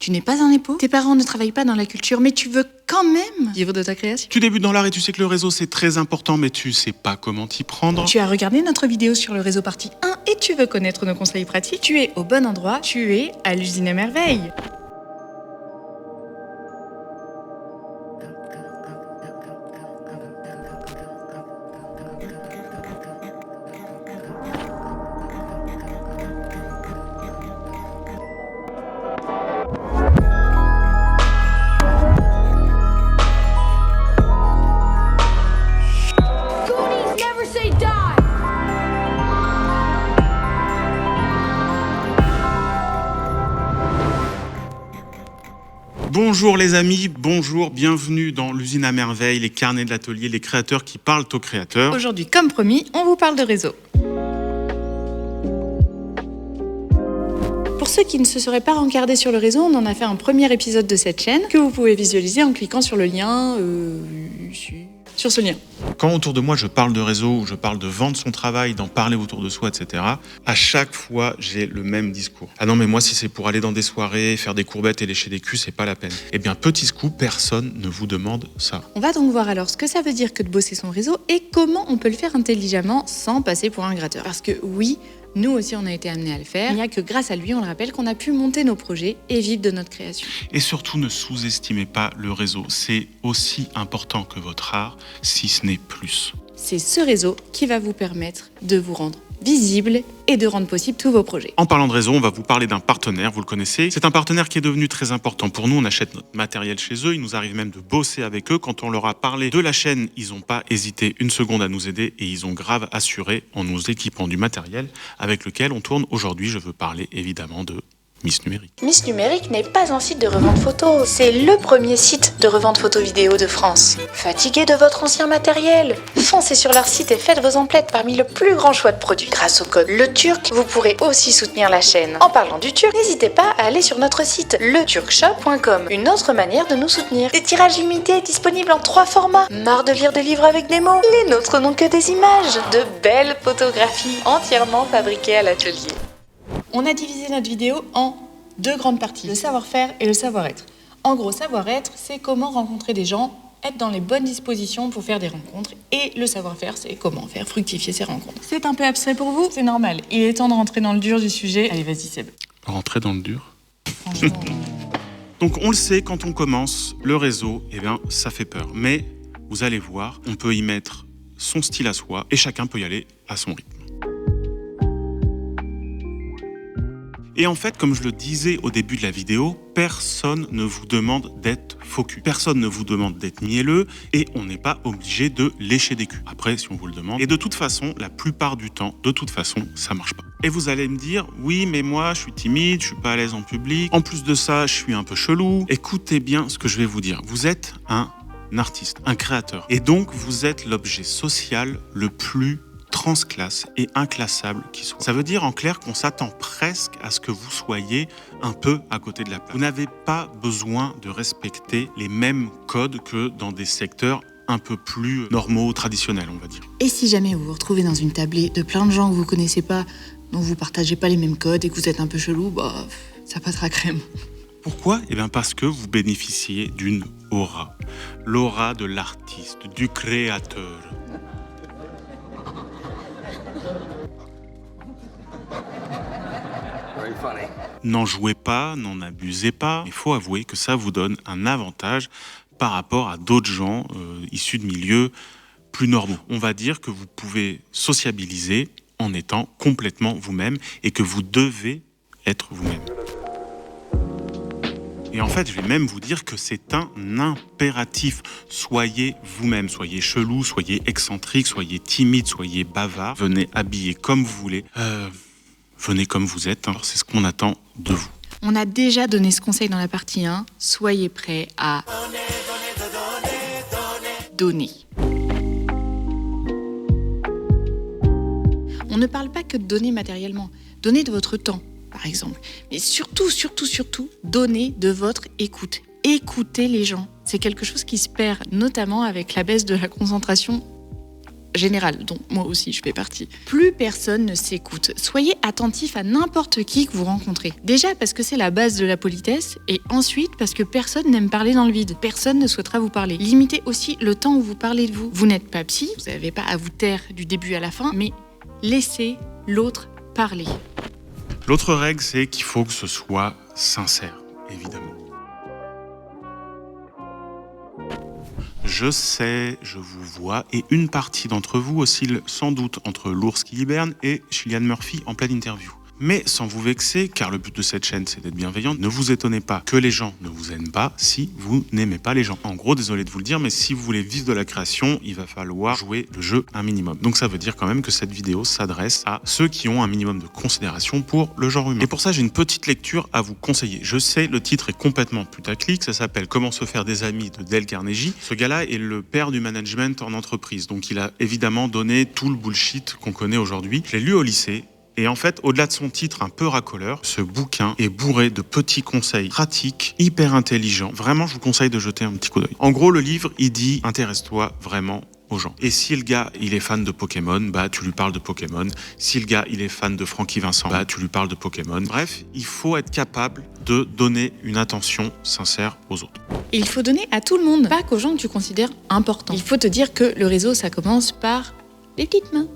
Tu n'es pas un épo, tes parents ne travaillent pas dans la culture, mais tu veux quand même vivre de ta création. Tu débutes dans l'art et tu sais que le réseau c'est très important, mais tu sais pas comment t'y prendre. Tu as regardé notre vidéo sur le réseau partie 1 et tu veux connaître nos conseils pratiques. Tu es au bon endroit, tu es à l'usine à merveille. Bonjour les amis, bonjour, bienvenue dans l'usine à merveille, les carnets de l'atelier, les créateurs qui parlent aux créateurs. Aujourd'hui, comme promis, on vous parle de réseau. Pour ceux qui ne se seraient pas rencardés sur le réseau, on en a fait un premier épisode de cette chaîne que vous pouvez visualiser en cliquant sur le lien, sur ce lien. Quand autour de moi je parle de réseau, je parle de vendre son travail, d'en parler autour de soi, etc., à chaque fois j'ai le même discours. Ah non mais moi si c'est pour aller dans des soirées, faire des courbettes et lécher des culs, c'est pas la peine. Eh bien petit scoop, personne ne vous demande ça. On va donc voir alors ce que ça veut dire que de bosser son réseau et comment on peut le faire intelligemment sans passer pour un gratteur. Parce que oui, nous aussi on a été amenés à le faire. Il n'y a que grâce à lui, on le rappelle, qu'on a pu monter nos projets et vivre de notre création. Et surtout ne sous-estimez pas le réseau, c'est aussi important que votre art, si ce n'est plus. C'est ce réseau qui va vous permettre de vous rendre visible et de rendre possible tous vos projets. En parlant de réseau, on va vous parler d'un partenaire, vous le connaissez. C'est un partenaire qui est devenu très important pour nous. On achète notre matériel chez eux. Il nous arrive même de bosser avec eux. Quand on leur a parlé de la chaîne, ils n'ont pas hésité une seconde à nous aider et ils ont grave assuré en nous équipant du matériel avec lequel on tourne aujourd'hui. Je veux parler évidemment de Miss Numérique. Miss Numérique n'est pas un site de revente photo, c'est le premier site de revente photo-vidéo de France. Fatigué de votre ancien matériel? Foncez sur leur site et faites vos emplettes parmi le plus grand choix de produits. Grâce au code LETURC, vous pourrez aussi soutenir la chaîne. En parlant du turc, n'hésitez pas à aller sur notre site leturkshop.com, une autre manière de nous soutenir. Des tirages limités disponibles en 3 formats. Marre de lire des livres avec des mots? Les nôtres n'ont que des images. De belles photographies entièrement fabriquées à l'atelier. On a divisé notre vidéo en 2 grandes parties, le savoir-faire et le savoir-être. En gros, savoir-être, c'est comment rencontrer des gens, être dans les bonnes dispositions pour faire des rencontres. Et le savoir-faire, c'est comment faire fructifier ces rencontres. C'est un peu abstrait pour vous? C'est normal. Il est temps de rentrer dans le dur du sujet. Allez, vas-y Seb. Rentrer dans le dur. Franchement... Donc on le sait, quand on commence, le réseau, eh bien, ça fait peur. Mais vous allez voir, on peut y mettre son style à soi et chacun peut y aller à son rythme. Et en fait, comme je le disais au début de la vidéo, personne ne vous demande d'être focus. Personne ne vous demande d'être mielleux et on n'est pas obligé de lécher des culs. Après, si on vous le demande. Et de toute façon, la plupart du temps, ça marche pas. Et vous allez me dire, oui, mais moi, je suis timide, je suis pas à l'aise en public. En plus de ça, je suis un peu chelou. Écoutez bien ce que je vais vous dire. Vous êtes un artiste, un créateur. Et donc, vous êtes l'objet social le plus transclasse et inclassable qui soit. Ça veut dire en clair qu'on s'attend presque à ce que vous soyez un peu à côté de la plaque. Vous n'avez pas besoin de respecter les mêmes codes que dans des secteurs un peu plus normaux, traditionnels, on va dire. Et si jamais vous vous retrouvez dans une tablée de plein de gens que vous connaissez pas, dont vous partagez pas les mêmes codes et que vous êtes un peu chelou, ça passera crème. Pourquoi ? Eh bien parce que vous bénéficiez d'une aura. L'aura de l'artiste, du créateur. N'en jouez pas, n'en abusez pas. Il faut avouer que ça vous donne un avantage par rapport à d'autres gens issus de milieux plus normaux. On va dire que vous pouvez sociabiliser en étant complètement vous-même et que vous devez être vous-même. Et en fait, je vais même vous dire que c'est un impératif. Soyez vous-même, soyez chelou, soyez excentrique, soyez timide, soyez bavard. Venez habiller comme vous voulez. Venez comme vous êtes, alors c'est ce qu'on attend de vous. On a déjà donné ce conseil dans la partie 1. Soyez prêts à donner. On ne parle pas que de donner matériellement. Donnez de votre temps, par exemple. Mais surtout, donnez de votre écoute. Écoutez les gens. C'est quelque chose qui se perd, notamment avec la baisse de la concentration générale, dont moi aussi je fais partie, plus personne ne s'écoute. Soyez attentif à n'importe qui que vous rencontrez. Déjà parce que c'est la base de la politesse, et ensuite parce que personne n'aime parler dans le vide. Personne ne souhaitera vous parler. Limitez aussi le temps où vous parlez de vous. Vous n'êtes pas psy, vous n'avez pas à vous taire du début à la fin, mais laissez l'autre parler. L'autre règle, c'est qu'il faut que ce soit sincère, évidemment. Je sais, je vous vois, et une partie d'entre vous oscille sans doute entre l'ours qui hiberne et Cillian Murphy en pleine interview. Mais sans vous vexer, car le but de cette chaîne c'est d'être bienveillant, ne vous étonnez pas que les gens ne vous aiment pas si vous n'aimez pas les gens. En gros, désolé de vous le dire, mais si vous voulez vivre de la création, il va falloir jouer le jeu un minimum. Donc ça veut dire quand même que cette vidéo s'adresse à ceux qui ont un minimum de considération pour le genre humain. Et pour ça, j'ai une petite lecture à vous conseiller. Je sais, le titre est complètement putaclic, ça s'appelle « Comment se faire des amis » de Dale Carnegie. Ce gars-là est le père du management en entreprise, donc il a évidemment donné tout le bullshit qu'on connaît aujourd'hui. Je l'ai lu au lycée. Et en fait, au-delà de son titre un peu racoleur, ce bouquin est bourré de petits conseils pratiques, hyper intelligents. Vraiment, je vous conseille de jeter un petit coup d'œil. En gros, le livre, il dit « Intéresse-toi vraiment aux gens ». Et si le gars, il est fan de Pokémon, bah tu lui parles de Pokémon. Si le gars, il est fan de Francky Vincent, bah tu lui parles de Pokémon. Bref, il faut être capable de donner une attention sincère aux autres. Et il faut donner à tout le monde, pas qu'aux gens que tu considères importants. Il faut te dire que le réseau, ça commence par les petites mains.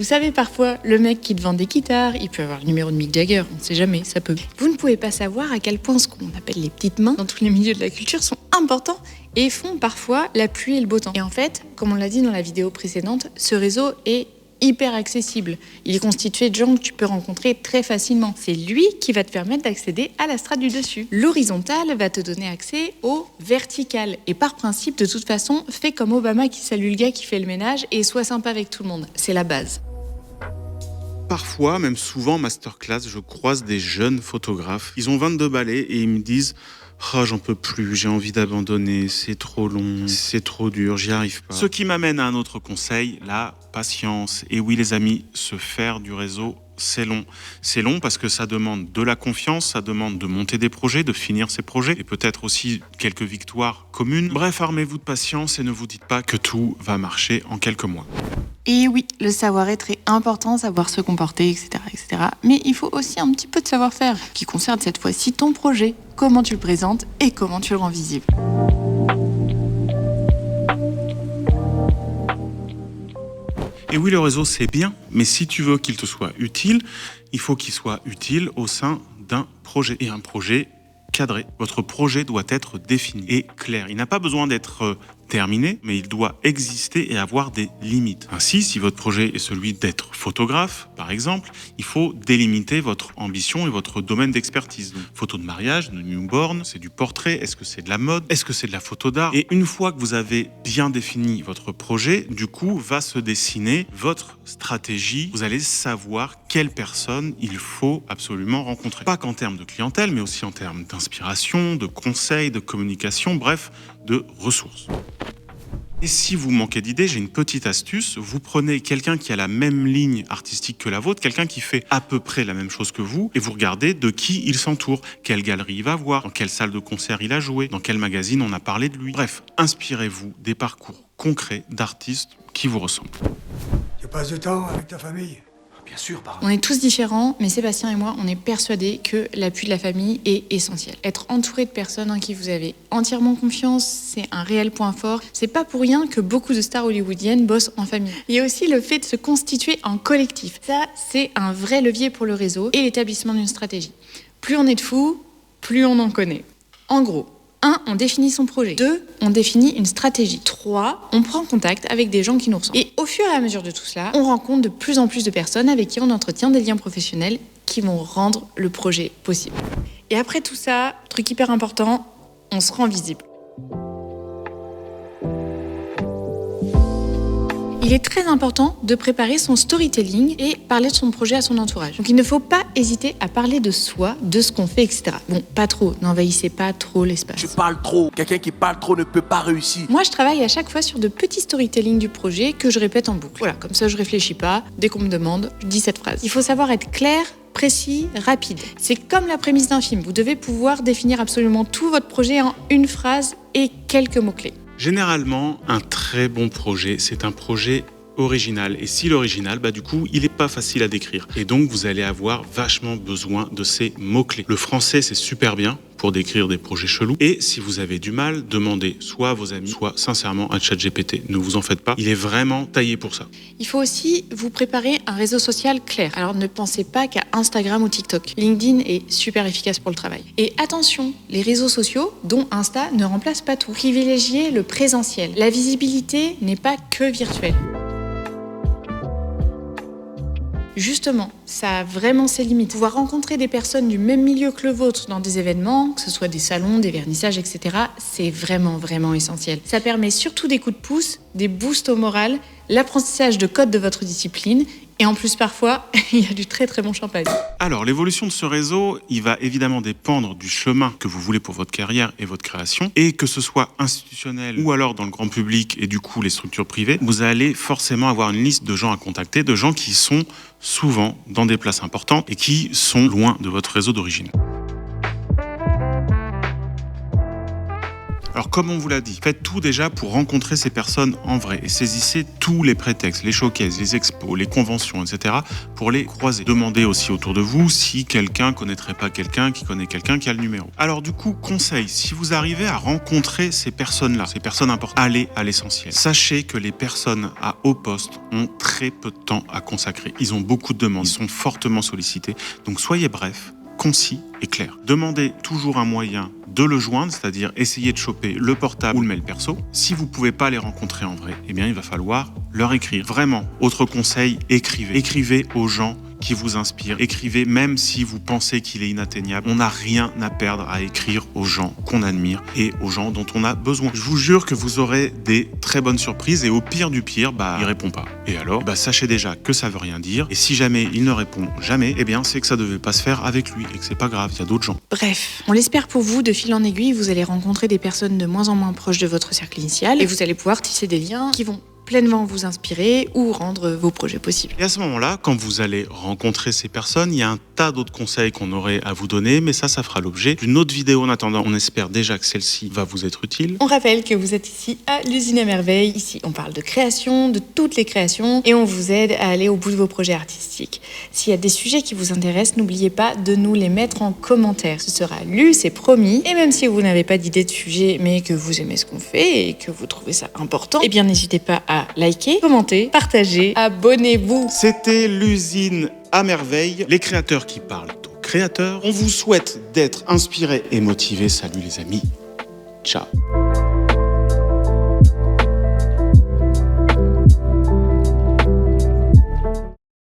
Vous savez, parfois, le mec qui te vend des guitares, il peut avoir le numéro de Mick Jagger, on ne sait jamais, ça peut. Vous ne pouvez pas savoir à quel point ce qu'on appelle les petites mains dans tous les milieux de la culture sont importants et font parfois la pluie et le beau temps. Et en fait, comme on l'a dit dans la vidéo précédente, ce réseau est hyper accessible. Il est constitué de gens que tu peux rencontrer très facilement. C'est lui qui va te permettre d'accéder à la strate du dessus. L'horizontal va te donner accès au vertical. Et par principe, de toute façon, fais comme Obama qui salue le gars qui fait le ménage et sois sympa avec tout le monde. C'est la base. Parfois, même souvent en masterclass, je croise des jeunes photographes. Ils ont 22 balais et ils me disent « Oh, j'en peux plus, j'ai envie d'abandonner, c'est trop long, c'est trop dur, j'y arrive pas. » Ce qui m'amène à un autre conseil, la patience. Et oui les amis, se faire du réseau, c'est long. C'est long parce que ça demande de la confiance, ça demande de monter des projets, de finir ces projets et peut-être aussi quelques victoires communes. Bref, armez-vous de patience et ne vous dites pas que tout va marcher en quelques mois. Et oui, le savoir-être est important, savoir se comporter, etc., etc. Mais il faut aussi un petit peu de savoir-faire, qui concerne cette fois-ci ton projet, comment tu le présentes et comment tu le rends visible. Et oui, le réseau, c'est bien, mais si tu veux qu'il te soit utile, il faut qu'il soit utile au sein d'un projet. Et un projet cadré. Votre projet doit être défini et clair. Il n'a pas besoin d'être terminé, mais il doit exister et avoir des limites. Ainsi, si votre projet est celui d'être photographe, par exemple, il faut délimiter votre ambition et votre domaine d'expertise. Donc, photo de mariage, de newborn, c'est du portrait, est-ce que c'est de la mode, est-ce que c'est de la photo d'art? Et une fois que vous avez bien défini votre projet, du coup, va se dessiner votre stratégie. Vous allez savoir quelle personne il faut absolument rencontrer. Pas qu'en termes de clientèle, mais aussi en termes d'inspiration, de conseils, de communication, bref, de ressources. Et si vous manquez d'idées, j'ai une petite astuce. Vous prenez quelqu'un qui a la même ligne artistique que la vôtre, quelqu'un qui fait à peu près la même chose que vous, et vous regardez de qui il s'entoure, quelle galerie il va voir, dans quelle salle de concert il a joué, dans quel magazine on a parlé de lui. Bref, inspirez-vous des parcours concrets d'artistes qui vous ressemblent. Tu passes du temps avec ta famille? Bien sûr, parrain. On est tous différents, mais Sébastien et moi, on est persuadés que l'appui de la famille est essentiel. Être entouré de personnes en qui vous avez entièrement confiance, c'est un réel point fort. C'est pas pour rien que beaucoup de stars hollywoodiennes bossent en famille. Il y a aussi le fait de se constituer en collectif. Ça, c'est un vrai levier pour le réseau et l'établissement d'une stratégie. Plus on est de fous, plus on en connaît. En gros, 1. On définit son projet. 2. On définit une stratégie. 3. On prend contact avec des gens qui nous ressemblent. Et au fur et à mesure de tout cela, on rencontre de plus en plus de personnes avec qui on entretient des liens professionnels qui vont rendre le projet possible. Et après tout ça, truc hyper important, on se rend visible. Il est très important de préparer son storytelling et parler de son projet à son entourage. Donc il ne faut pas hésiter à parler de soi, de ce qu'on fait, etc. Bon, pas trop, n'envahissez pas trop l'espace. Tu parles trop. Quelqu'un qui parle trop ne peut pas réussir. Moi, je travaille à chaque fois sur de petits storytelling du projet que je répète en boucle. Voilà, comme ça je réfléchis pas. Dès qu'on me demande, je dis cette phrase. Il faut savoir être clair, précis, rapide. C'est comme la prémisse d'un film. Vous devez pouvoir définir absolument tout votre projet en une phrase et quelques mots-clés. Généralement, un très bon projet, c'est un projet original. Et si l'original, du coup, il n'est pas facile à décrire. Et donc, vous allez avoir vachement besoin de ces mots-clés. Le français, c'est super bien pour décrire des projets chelous. Et si vous avez du mal, demandez soit à vos amis, soit sincèrement à ChatGPT. Ne vous en faites pas, il est vraiment taillé pour ça. Il faut aussi vous préparer un réseau social clair. Alors ne pensez pas qu'à Instagram ou TikTok. LinkedIn est super efficace pour le travail. Et attention, les réseaux sociaux, dont Insta, ne remplacent pas tout. Privilégiez le présentiel. La visibilité n'est pas que virtuelle. Justement, ça a vraiment ses limites. Pouvoir rencontrer des personnes du même milieu que le vôtre dans des événements, que ce soit des salons, des vernissages, etc., c'est vraiment essentiel. Ça permet surtout des coups de pouce, des boosts au moral, l'apprentissage de codes de votre discipline, et en plus parfois, il y a du très bon champagne. Alors, l'évolution de ce réseau, il va évidemment dépendre du chemin que vous voulez pour votre carrière et votre création, et que ce soit institutionnel ou alors dans le grand public et du coup les structures privées, vous allez forcément avoir une liste de gens à contacter, de gens qui sont souvent dans des places importantes et qui sont loin de votre réseau d'origine. Alors comme on vous l'a dit, faites tout déjà pour rencontrer ces personnes en vrai et saisissez tous les prétextes, les showcases, les expos, les conventions, etc. pour les croiser. Demandez aussi autour de vous si quelqu'un connaîtrait pas quelqu'un qui connaît quelqu'un qui a le numéro. Alors du coup, conseil, si vous arrivez à rencontrer ces personnes-là, ces personnes importantes, allez à l'essentiel. Sachez que les personnes à haut poste ont très peu de temps à consacrer. Ils ont beaucoup de demandes, ils sont fortement sollicités. Donc soyez bref, concis et clair. Demandez toujours un moyen de le joindre, c'est-à-dire essayer de choper le portable ou le mail perso. Si vous ne pouvez pas les rencontrer en vrai, eh bien il va falloir leur écrire. Vraiment, autre conseil, écrivez. Écrivez aux gens qui vous inspirent. Écrivez même si vous pensez qu'il est inatteignable. On n'a rien à perdre à écrire aux gens qu'on admire et aux gens dont on a besoin. Je vous jure que vous aurez des très bonnes surprises et au pire du pire, il répond pas. Et alors, sachez déjà que ça veut rien dire. Et si jamais il ne répond jamais, eh bien c'est que ça devait pas se faire avec lui et que c'est pas grave, il y a d'autres gens. Bref, on l'espère pour vous, de fil en aiguille, vous allez rencontrer des personnes de moins en moins proches de votre cercle initial et vous allez pouvoir tisser des liens qui vont pleinement vous inspirer ou rendre vos projets possibles. Et à ce moment-là, quand vous allez rencontrer ces personnes, il y a un tas d'autres conseils qu'on aurait à vous donner, mais ça fera l'objet d'une autre vidéo. En attendant, on espère déjà que celle-ci va vous être utile. On rappelle que vous êtes ici à l'Usine à Merveille. Ici, on parle de création, de toutes les créations, et on vous aide à aller au bout de vos projets artistiques. S'il y a des sujets qui vous intéressent, n'oubliez pas de nous les mettre en commentaire. Ce sera lu, c'est promis. Et même si vous n'avez pas d'idée de sujet, mais que vous aimez ce qu'on fait et que vous trouvez ça important, eh bien n'hésitez pas à liker, commenter, partager, abonnez-vous. C'était l'Usine à Merveille, les créateurs qui parlent aux créateurs. On vous souhaite d'être inspirés et motivés. Salut les amis. Ciao.